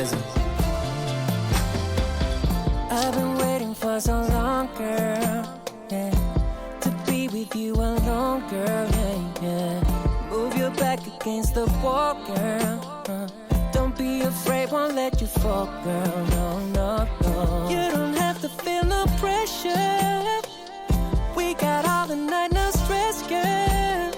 listen. I've been waiting for so long, girl, yeah, to be with you alone, girl, yeah. Move your back against the wall, girl. Don't be afraid, won't let you fall, girl, no. You don't have to feel no pressure. We got all the night, no stress, girl.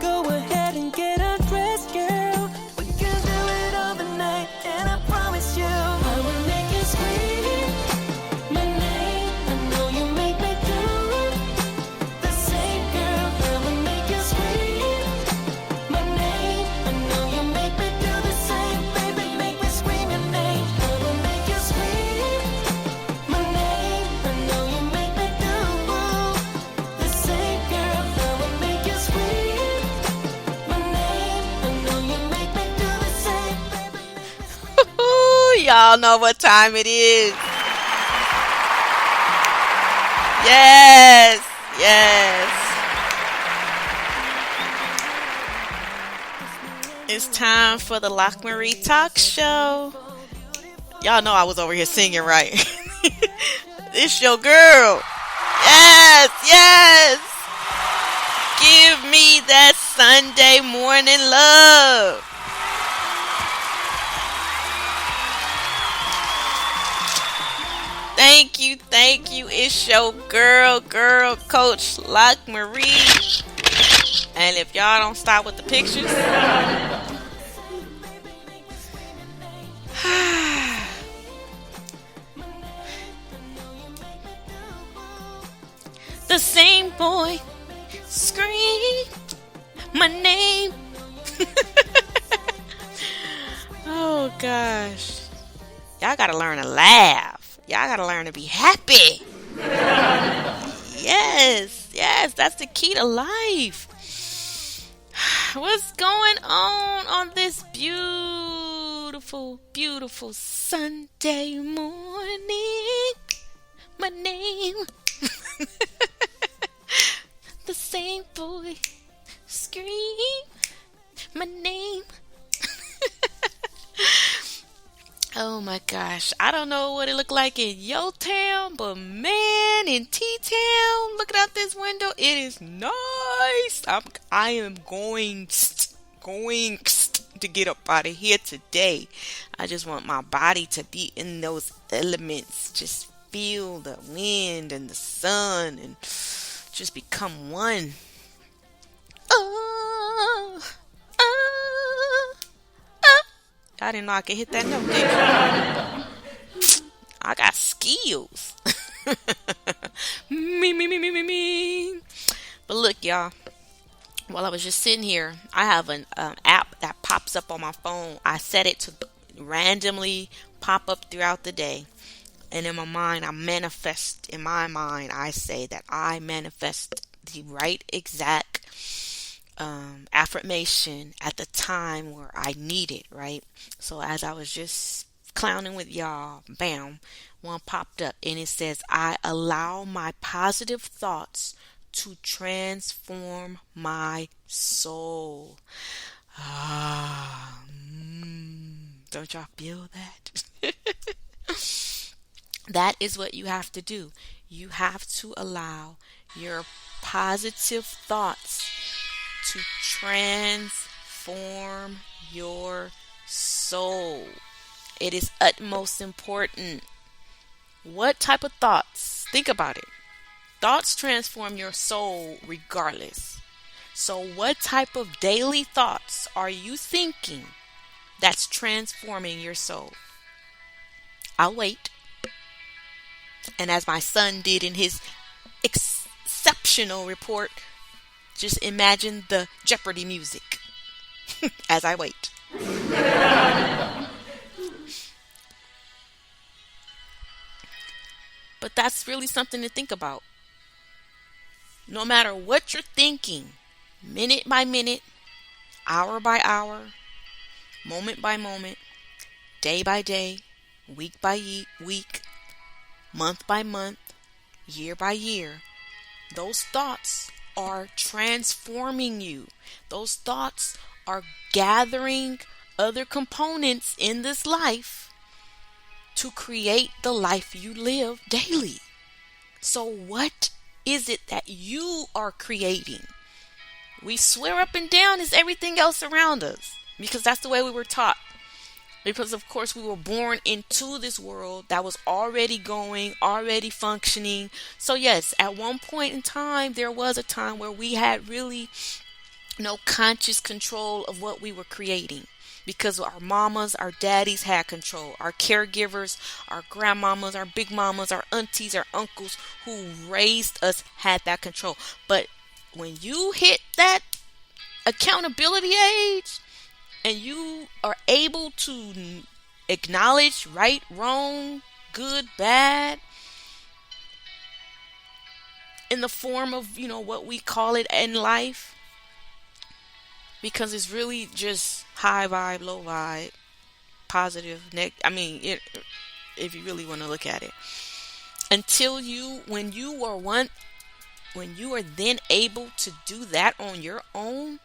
Go ahead and get undressed, girl. We can do it all the night, and I promise you I will make you scream my name. I know you make me do the same, girl. I will make you scream my name. I know you make me do the same, baby. Make me scream your name. I will make you scream my name. I know you make me do the same, girl. I will make you scream my name. I know you make me do the same, baby. Ooh, y'all know what time it is. Yes. It's time for the LockMarie Talk Show. Y'all know I was over here singing, right? It's your girl. Yes. Give me that Sunday morning love. Thank you. It's your girl, Coach LockMarie. And if y'all don't stop with the pictures, the same boy scream my name. Oh gosh, y'all gotta learn to laugh. Y'all gotta learn to be happy. Yes, that's the key to life. What's going on this beautiful Sunday morning? My name, the same boy scream my name. Oh my gosh, I don't know what it looked like in your town, but man, in T-Town, looking out this window, it is nice. I am going to get up out of here today. I just want my body to be in those elements, just feel the wind and the sun and just become one. I didn't know I could hit that note, did you? I got skills. Me. But look, y'all. While I was just sitting here, I have an app that pops up on my phone. I set it to randomly pop up throughout the day. And in my mind, I say that I manifest the right exact affirmation at the time where I need it, right? So as I was just clowning with y'all, bam, one popped up and it says, I allow my positive thoughts to transform my soul. Don't y'all feel that? That is what you have to do. You have to allow your positive thoughts to transform your soul. It is utmost important. What type of thoughts? Think about it. Thoughts transform your soul regardless. So what type of daily thoughts are you thinking that's transforming your soul? I'll wait. And as my son did in his exceptional report, just imagine the Jeopardy music as I wait. But that's really something to think about. No matter what you're thinking, minute by minute, hour by hour, moment by moment, day by day, week by week, month by month, year by year, those thoughts are transforming you. Those thoughts are gathering other components in this life to create the life you live daily. So what is it that you are creating? We swear up and down it's everything else around us because that's the way we were taught. Because of course we were born into this world that was already going, already functioning. So yes, at one point in time, there was a time where we had really no conscious control of what we were creating. Because our mamas, our daddies had control. Our caregivers, our grandmamas, our big mamas, our aunties, our uncles who raised us had that control. But when you hit that accountability age and you are able to acknowledge right, wrong, good, bad, in the form of, what we call it in life, because it's really just high vibe, low vibe, positive, if you really want to look at it. When you are then able to do that on your own,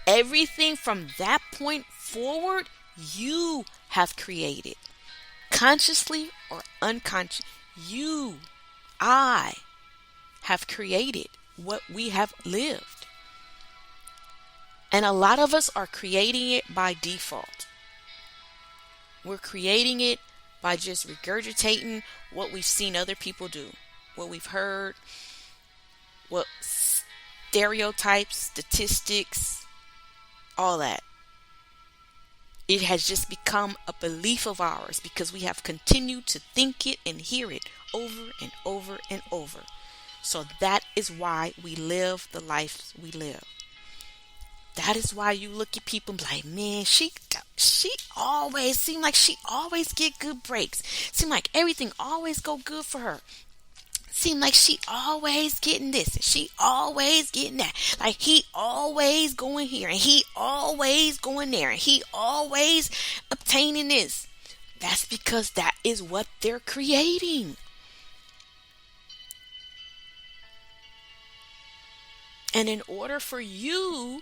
everything from that point forward, you have created. Consciously or unconsciously, I have created what we have lived. And a lot of us are creating it by default. We're creating it by just regurgitating what we've seen other people do, what we've heard, what stereotypes, statistics, all that. It has just become a belief of ours because we have continued to think it and hear it over and over and over. So that is why we live the life we live. That is why you look at people and be like, man, she always seem like she always get good breaks. Seem like everything always go good for her. Seem like she always getting this and she always getting that. Like he always going here and he always going there and he always obtaining this. That's because that is what they're creating. And in order for you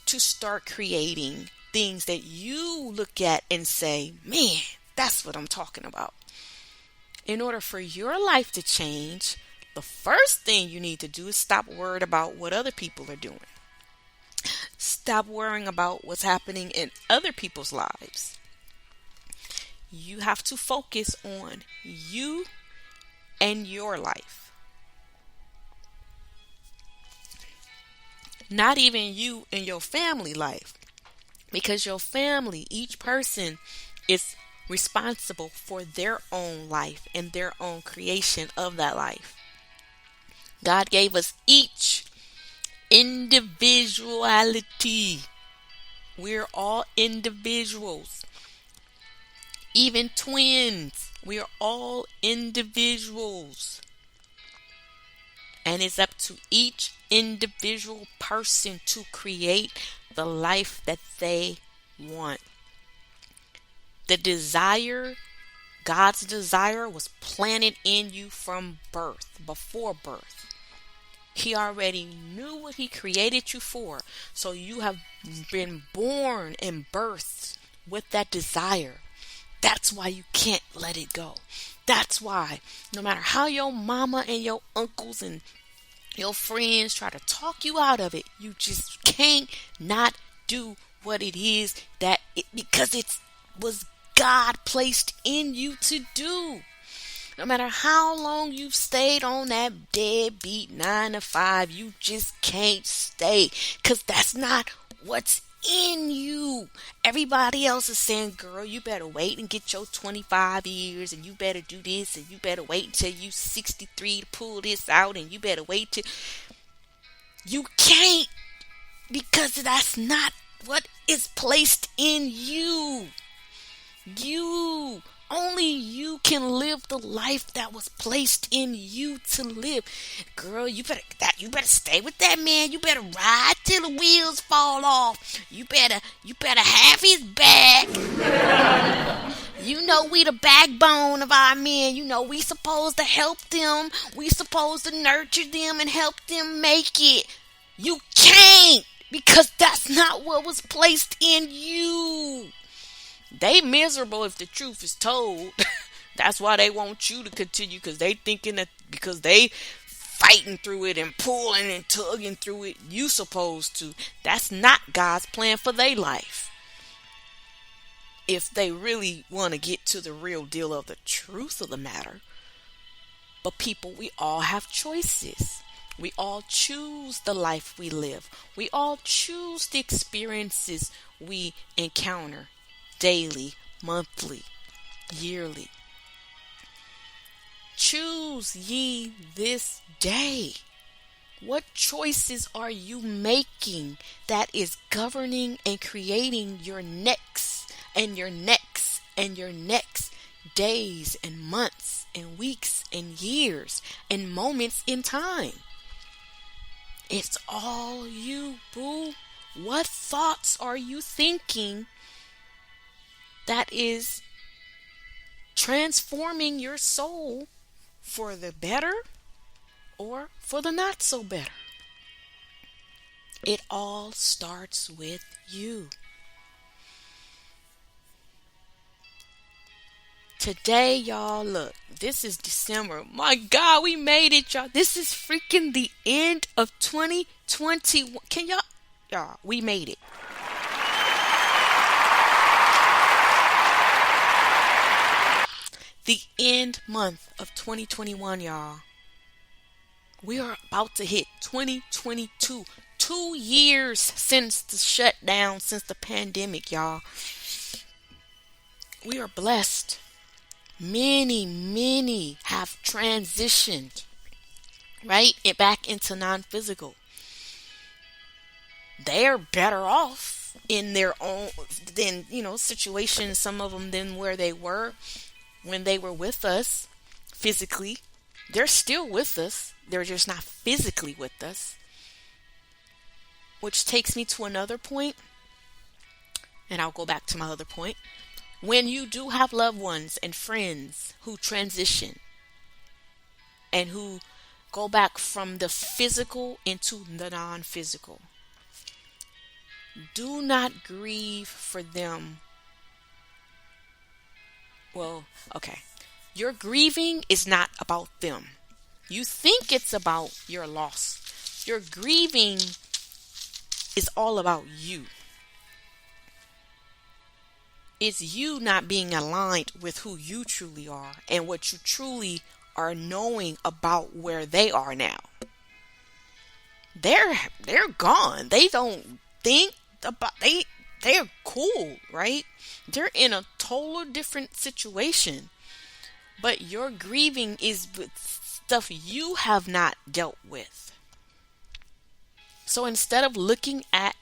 to start creating things that you look at and say, man, that's what I'm talking about. In order for your life to change, the first thing you need to do is stop worrying about what other people are doing. Stop worrying about what's happening in other people's lives. You have to focus on you and your life. Not even you and your family life. Because your family, each person is responsible for their own life and their own creation of that life. God gave us each individuality. We're all individuals. Even twins. We're all individuals. And it's up to each individual person to create the life that they want. The desire, God's desire, was planted in you from birth, before birth. He already knew what He created you for. So you have been born and birthed with that desire. That's why you can't let it go. That's why no matter how your mama and your uncles and your friends try to talk you out of it, you just can't not do what it is because it was God placed in you to do. No matter how long you've stayed on that deadbeat 9 to 5, you just can't stay because that's not what's in you. Everybody else is saying, girl, you better wait and get your 25 years and you better do this and you better wait until you 63 to pull this out and you better wait till... You can't, because that's not what is placed in you. Only you can live the life that was placed in you to live. Girl, you better stay with that man. You better ride till the wheels fall off. You better have his back. You know we the backbone of our men. You know we supposed to help them. We supposed to nurture them and help them make it. You can't. because that's not what was placed in you. They miserable if the truth is told. That's why they want you to continue, because they thinking that because they fighting through it and pulling and tugging through it, you supposed to. That's not God's plan for their life. If they really want to get to the real deal of the truth of the matter. But people, we all have choices. We all choose the life we live. We all choose the experiences we encounter daily, monthly, yearly. Choose ye this day. What choices are you making that is governing and creating your next and your next and your next days and months and weeks and years and moments in time? It's all you, boo. What thoughts are you thinking that is transforming your soul for the better or for the not so better? It all starts with you. Today, y'all, look, this is December. My God, we made it, y'all. This is freaking the end of 2021. Can y'all, we made it. The end month of 2021, y'all. We are about to hit 2022. 2 years since the shutdown, since the pandemic, y'all. We are blessed. Many have transitioned, right, back into non-physical. They're better off in their own situations, some of them, than where they were when they were with us physically. They're still with us. They're just not physically with us. Which takes me to another point, and I'll go back to my other point. When you do have loved ones and friends who transition and who go back from the physical into the non-physical, do not grieve for them. Well, okay. Your grieving is not about them. You think it's about your loss. Your grieving is all about you. It's you not being aligned with who you truly are and what you truly are knowing about where they are now. They're gone. They don't think about they're cool, right? They're in a total different situation. But your grieving is with stuff you have not dealt with. So instead of looking at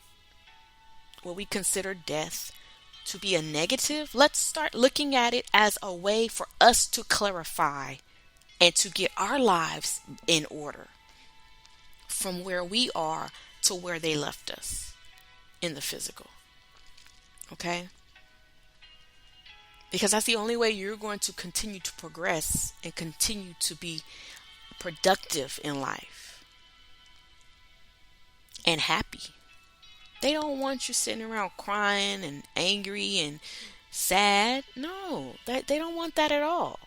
what we consider death to be a negative, let's start looking at it as a way for us to clarify and to get our lives in order from where we are to where they left us in the physical. Okay? Because that's the only way you're going to continue to progress and continue to be productive in life and happy. They don't want you sitting around crying and angry and sad. No, they don't want that at all.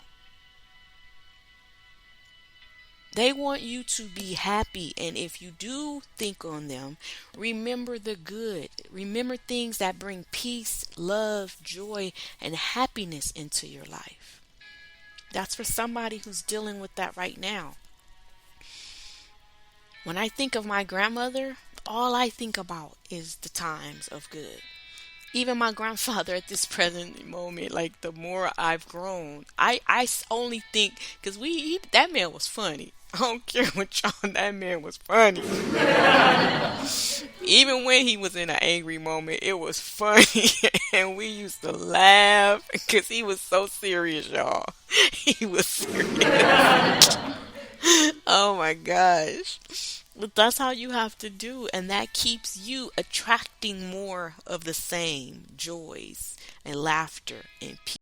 They want you to be happy. And if you do think on them, remember the good. Remember things that bring peace, love, joy, and happiness into your life. That's for somebody who's dealing with that right now. When I think of my grandmother, all I think about is the times of good. Even my grandfather at this present moment, like the more I've grown, I only think, because that man was funny. I don't care what y'all, that man was funny. Even when he was in an angry moment, it was funny. And we used to laugh because he was so serious, y'all. He was serious. Oh my gosh. But that's how you have to do, and that keeps you attracting more of the same joys and laughter and peace.